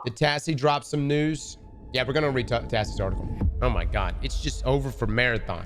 Did Tassie drop some news? Yeah, we're gonna read Tassie's article. Oh my God, it's just over for Marathon.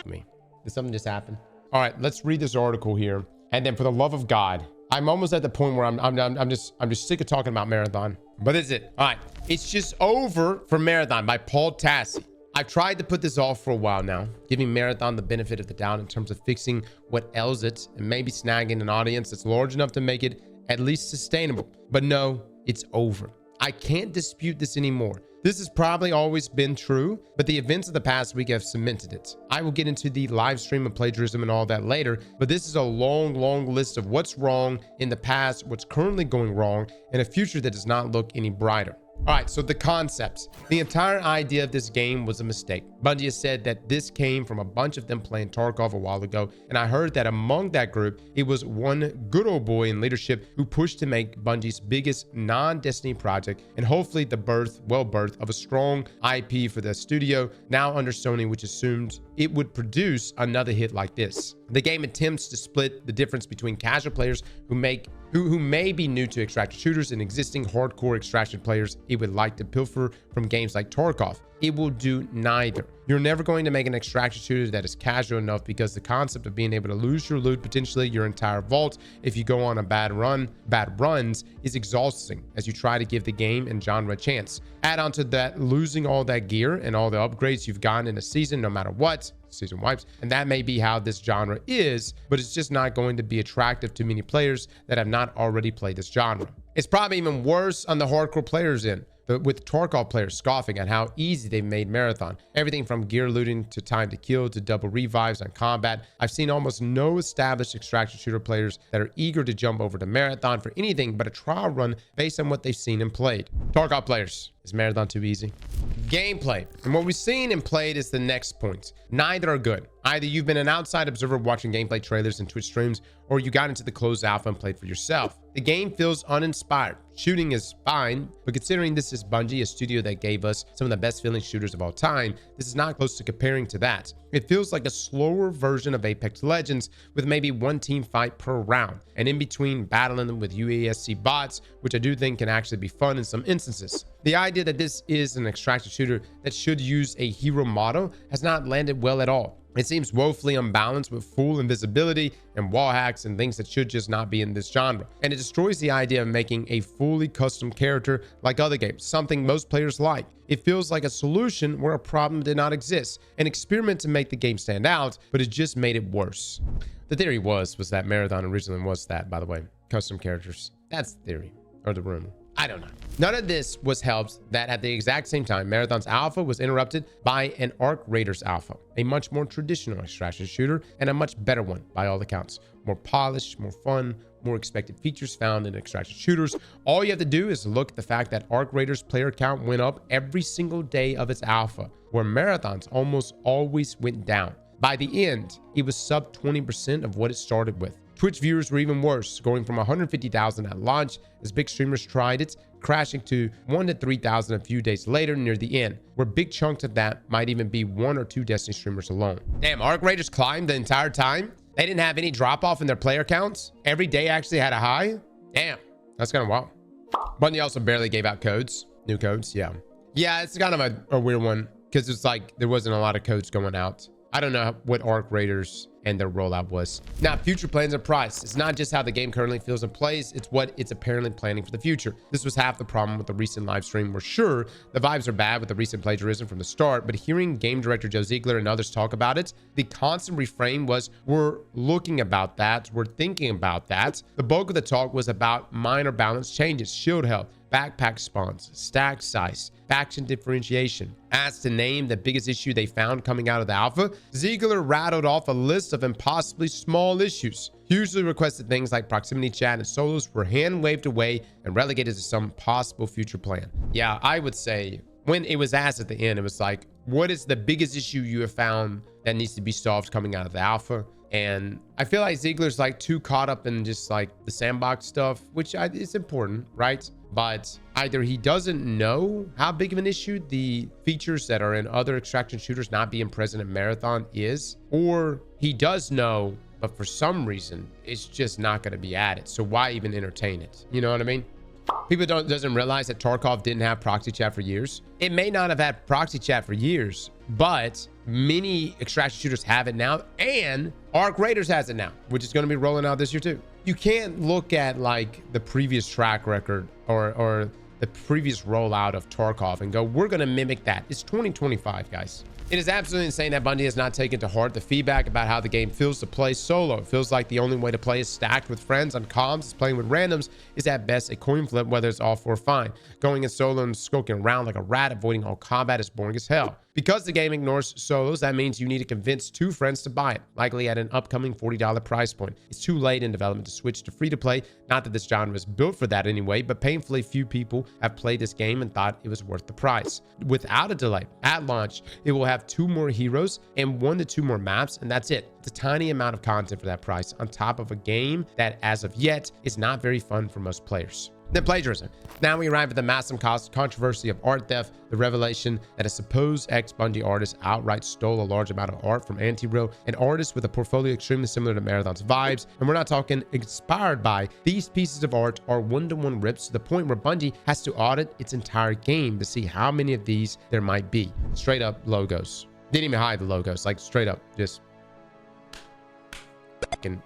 Me. Did something just happen? All right, let's read this article here. And then for the love of God, I'm almost at the point where I'm just sick of talking about Marathon. But this is it. All right, it's just over for Marathon by Paul Tassie. I've tried to put this off for a while now, giving Marathon the benefit of the doubt in terms of fixing what ails it and maybe snagging an audience that's large enough to make it at least sustainable. But no, it's over. I can't dispute this anymore. This has probably always been true, but the events of the past week have cemented it. I will get into the live stream of plagiarism and all that later, but this is a long list of what's wrong in the past, what's currently going wrong, and a future that does not look any brighter. All right, so the concepts. The entire idea of this game was a mistake. Bungie has said that this came from a bunch of them playing Tarkov a while ago, and I heard that among that group, it was one good old boy in leadership who pushed to make Bungie's biggest non-Destiny project, and hopefully the birth of a strong IP for the studio, now under Sony, which assumed it would produce another hit like this. The game attempts to split the difference between casual players who may be new to extraction shooters and existing hardcore extraction players it would like to pilfer from games like Tarkov. It will do neither. You're never going to make an extraction shooter that is casual enough, because the concept of being able to lose your loot, potentially your entire vault, if you go on a bad runs, is exhausting as you try to give the game and genre a chance. Add on to that losing all that gear and all the upgrades you've gotten in a season, no matter what, season wipes, and that may be how this genre is, but it's just not going to be attractive to many players that have not already played this genre. It's probably even worse on the hardcore players with Tarkov players scoffing at how easy they've made Marathon. Everything from gear looting to time to kill to double revives on combat. I've seen almost no established extraction shooter players that are eager to jump over to Marathon for anything but a trial run based on what they've seen and played. Tarkov players, is Marathon too easy? Gameplay. And what we've seen and played is the next point. Neither are good. Either you've been an outside observer watching gameplay trailers and Twitch streams, or you got into the closed alpha and played for yourself. The game feels uninspired. Shooting is fine, but considering this is Bungie, a studio that gave us some of the best feeling shooters of all time, this is not close to comparing to that. It feels like a slower version of Apex Legends with maybe one team fight per round, and in between battling with UASC bots, which I do think can actually be fun in some instances. The idea that this is an extraction shooter that should use a hero model has not landed well at all. It seems woefully unbalanced with full invisibility and wall hacks and things that should just not be in this genre. And it destroys the idea of making a fully custom character like other games, something most players like. It feels like a solution where a problem did not exist, an experiment to make the game stand out, but it just made it worse. The theory was that Marathon originally was that, by the way, custom characters. That's the theory, or the rumor. I don't know. None of this was helped that at the exact same time, Marathon's alpha was interrupted by an Arc Raiders alpha, a much more traditional extraction shooter and a much better one by all accounts. More polished, more fun, more expected features found in extraction shooters. All you have to do is look at the fact that Arc Raiders player count went up every single day of its alpha, where Marathon's almost always went down. By the end, it was sub 20% of what it started with. Twitch viewers were even worse, going from 150,000 at launch as big streamers tried it, crashing to 1,000 to 3,000 a few days later near the end, where big chunks of that might even be 1 or 2 Destiny streamers alone. Damn, Arc Raiders climbed the entire time? They didn't have any drop off in their player counts? Every day actually had a high? Damn, that's kind of wild. Bungie also barely gave out codes, new codes, yeah. Yeah, it's kind of a weird one, because it's like there wasn't a lot of codes going out. I don't know what Arc Raiders and their rollout was. Now, future plans are priced. It's not just how the game currently feels and plays, it's what it's apparently planning for the future. This was half the problem with the recent live stream. We're sure the vibes are bad with the recent plagiarism from the start, but hearing game director Joe Ziegler and others talk about it, the constant refrain was, we're looking about that, we're thinking about that. The bulk of the talk was about minor balance changes, shield health, backpack spawns, stack size, faction differentiation. Asked to name the biggest issue they found coming out of the alpha, Ziegler rattled off a list of impossibly small issues. Hugely requested things like proximity chat and solos were hand waved away and relegated to some possible future plan. Yeah, I would say when it was asked at the end, it was like, what is the biggest issue you have found that needs to be solved coming out of the alpha? And I feel like Ziegler's like too caught up in just like the sandbox stuff, which is important, right? But either he doesn't know how big of an issue the features that are in other extraction shooters not being present in Marathon is, or he does know, but for some reason, it's just not going to be added. So why even entertain it? You know what I mean? People doesn't realize that Tarkov didn't have proxy chat for years. It may not have had proxy chat for years, but many extraction shooters have it now, and Arc Raiders has it now, which is going to be rolling out this year too. You can't look at like the previous track record or the previous rollout of Tarkov and go, we're going to mimic that. It's 2025, guys. It is absolutely insane that Bungie has not taken to heart the feedback about how the game feels to play solo. It feels like the only way to play is stacked with friends on comms. Playing with randoms is at best a coin flip, whether it's all for or fine. Going in solo and skulking around like a rat, avoiding all combat is boring as hell. Because the game ignores solos, that means you need to convince 2 friends to buy it, likely at an upcoming $40 price point. It's too late in development to switch to free-to-play. Not that this genre was built for that anyway, but painfully few people have played this game and thought it was worth the price. Without a delay, at launch, it will have 2 more heroes and 1 to 2 more maps, and that's it. It's a tiny amount of content for that price, on top of a game that, as of yet, is not very fun for most players. Then plagiarism. Now we arrive at the massive controversy of art theft, the revelation that a supposed ex-Bungie artist outright stole a large amount of art from Anti-Real, an artist with a portfolio extremely similar to Marathon's vibes. And we're not talking inspired by. These pieces of art are one-to-one rips to the point where Bungie has to audit its entire game to see how many of these there might be. Straight up logos. Didn't even hide the logos, like straight up, just fucking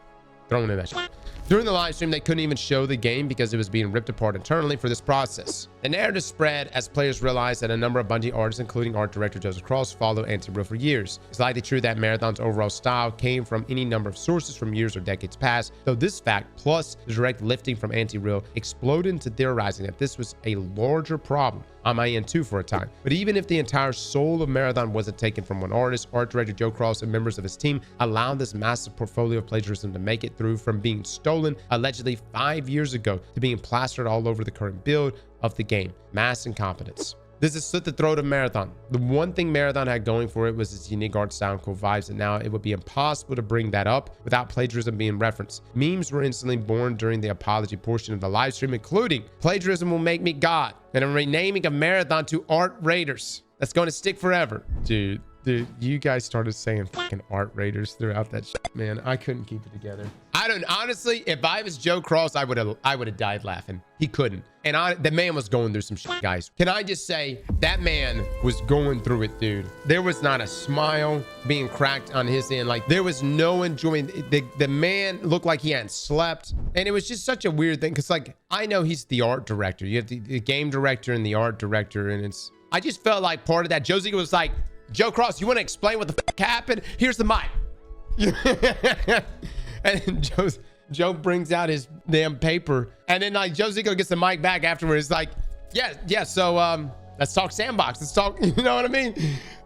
throwing in that shit. During the live stream, they couldn't even show the game because it was being ripped apart internally for this process. The narrative spread as players realized that a number of Bungie artists, including art director Aztecross, followed Anti-Real for years. It's likely true that Marathon's overall style came from any number of sources from years or decades past, though this fact, plus the direct lifting from Anti-Real, exploded into theorizing that this was a larger problem on my end too for a time. But even if the entire soul of Marathon wasn't taken from one artist, art director Aztecross and members of his team allowed this massive portfolio of plagiarism to make it through from being stolen allegedly 5 years ago to being plastered all over the current build of the game. Mass incompetence. This is slit the throat of Marathon. The one thing Marathon had going for it was its unique art style and cool vibes, and now it would be impossible to bring that up without plagiarism being referenced. Memes were instantly born during the apology portion of the live stream, including "Plagiarism will make me God," and a renaming of Marathon to Art Raiders. That's going to stick forever. Dude, you guys started saying fucking Art Raiders throughout that shit, man. I couldn't keep it together. I don't, honestly, if I was Aztecross, I would have died laughing. He couldn't. And the man was going through some shit, guys. Can I just say, that man was going through it, dude. There was not a smile being cracked on his end. Like, there was no enjoyment. The man looked like he hadn't slept. And it was just such a weird thing. Because, like, I know he's the art director. You have the game director and the art director. And I just felt like part of that. Josie was like, Aztecross, you want to explain what the fuck happened? Here's the mic. And Joe brings out his damn paper, and then like Josie gets the mic back afterwards. Like, yeah. So let's talk sandbox. Let's talk. You know what I mean?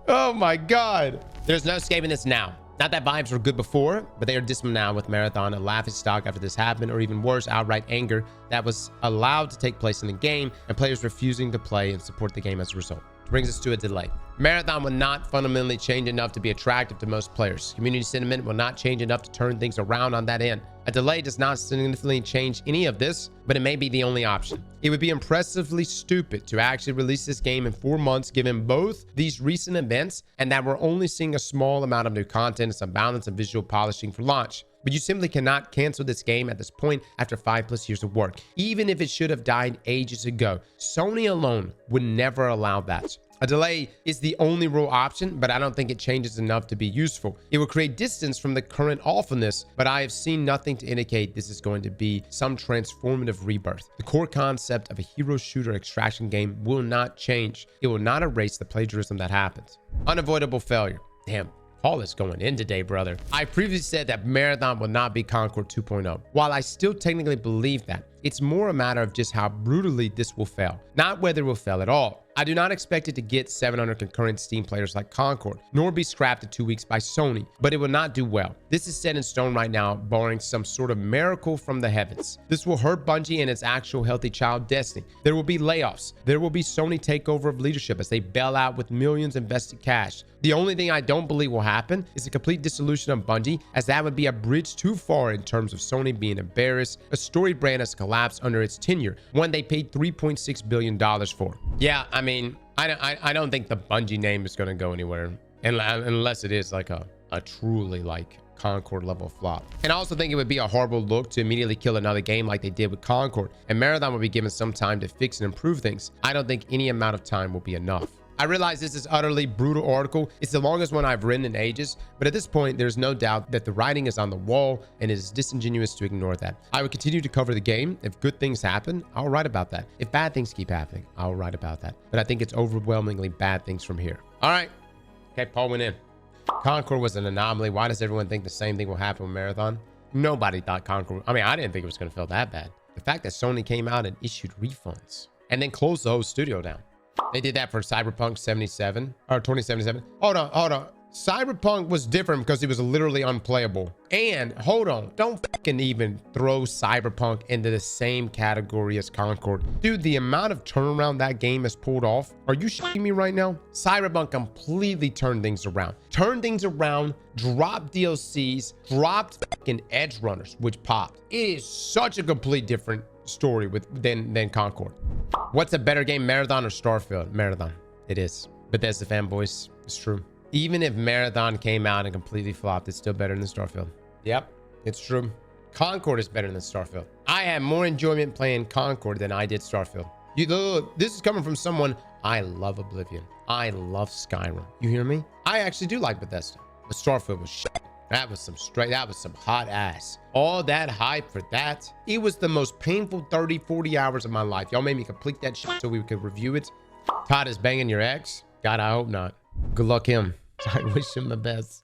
Oh my God. There's no escaping this now. Not that vibes were good before, but they are dismal now with Marathon, a laughing stock after this happened, or even worse, outright anger that was allowed to take place in the game, and players refusing to play and support the game as a result. Brings us to a delay. Marathon will not fundamentally change enough to be attractive to most players. Community sentiment will not change enough to turn things around on that end. A delay does not significantly change any of this, but it may be the only option. It would be impressively stupid to actually release this game in 4 months given both these recent events and that we're only seeing a small amount of new content and some balance and visual polishing for launch. But you simply cannot cancel this game at this point after 5+ years of work. Even if it should have died ages ago, Sony alone would never allow that. A delay is the only real option, but I don't think it changes enough to be useful. It will create distance from the current awfulness, but I have seen nothing to indicate this is going to be some transformative rebirth. The core concept of a hero shooter extraction game will not change. It will not erase the plagiarism that happens. Unavoidable failure. Damn. Paul is going in today, brother. I previously said that Marathon will not be Concord 2.0. While I still technically believe that, it's more a matter of just how brutally this will fail, not whether it will fail at all. I do not expect it to get 700 concurrent Steam players like Concord, nor be scrapped in 2 weeks by Sony, but it will not do well. This is set in stone right now, barring some sort of miracle from the heavens. This will hurt Bungie and its actual healthy child destiny. There will be layoffs. There will be Sony takeover of leadership as they bail out with millions invested cash. The only thing I don't believe will happen is a complete dissolution of Bungie, as that would be a bridge too far in terms of Sony being embarrassed. A storied brand has collapsed under its tenure, one they paid $3.6 billion for. Yeah, I mean, I don't think the Bungie name is going to go anywhere unless it is like a truly like Concord level flop. And I also think it would be a horrible look to immediately kill another game like they did with Concord, and Marathon would be given some time to fix and improve things. I don't think any amount of time will be enough. I realize this is utterly brutal article. It's the longest one I've written in ages, but at this point, there's no doubt that the writing is on the wall and it is disingenuous to ignore that. I will continue to cover the game. If good things happen, I'll write about that. If bad things keep happening, I'll write about that. But I think it's overwhelmingly bad things from here. All right. Okay, Paul went in. Concord was an anomaly. Why does everyone think the same thing will happen with Marathon? Nobody thought Concord... I mean, I didn't think it was going to feel that bad. The fact that Sony came out and issued refunds and then closed the whole studio down. They did that for Cyberpunk 77 or 2077. Hold on. Cyberpunk was different because it was literally unplayable. And hold on, don't fucking even throw Cyberpunk into the same category as Concord. Dude, the amount of turnaround that game has pulled off. Are you shitting me right now? Cyberpunk completely turned things around. Dropped DLCs, dropped fucking Edge Runners, which popped. It is such a complete different story than Concord. What's a better game, Marathon or Starfield? Marathon. It is. Bethesda fanboys. It's true. Even if Marathon came out and completely flopped, it's still better than Starfield. Yep, it's true. Concord is better than Starfield. I had more enjoyment playing Concord than I did Starfield. Look, this is coming from someone. I love Oblivion. I love Skyrim. You hear me? I actually do like Bethesda, but Starfield was shit. That was some hot ass. All that hype for that. It was the most painful 30, 40 hours of my life. Y'all made me complete that shit so we could review it. Todd is banging your ex? God, I hope not. Good luck him. I wish him the best.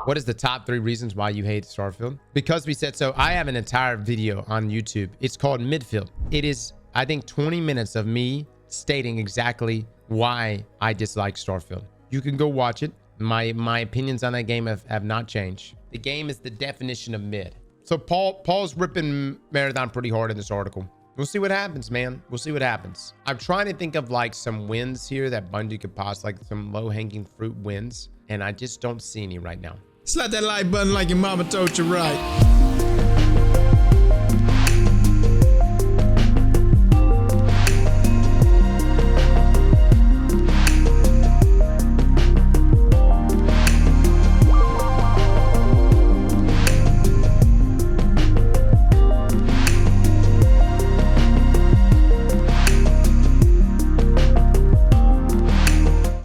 What is the top 3 reasons why you hate Starfield? Because we said so. I have an entire video on YouTube. It's called Midfield. It is, I think, 20 minutes of me stating exactly why I dislike Starfield. You can go watch it. My opinions on that game have not changed. The game is the definition of mid. So Paul's ripping Marathon pretty hard in this article. We'll see what happens, man. We'll see what happens. I'm trying to think of like some wins here that Bungie could possibly, like some low-hanging fruit wins, and I just don't see any right now. Slap that like button like your mama told you right.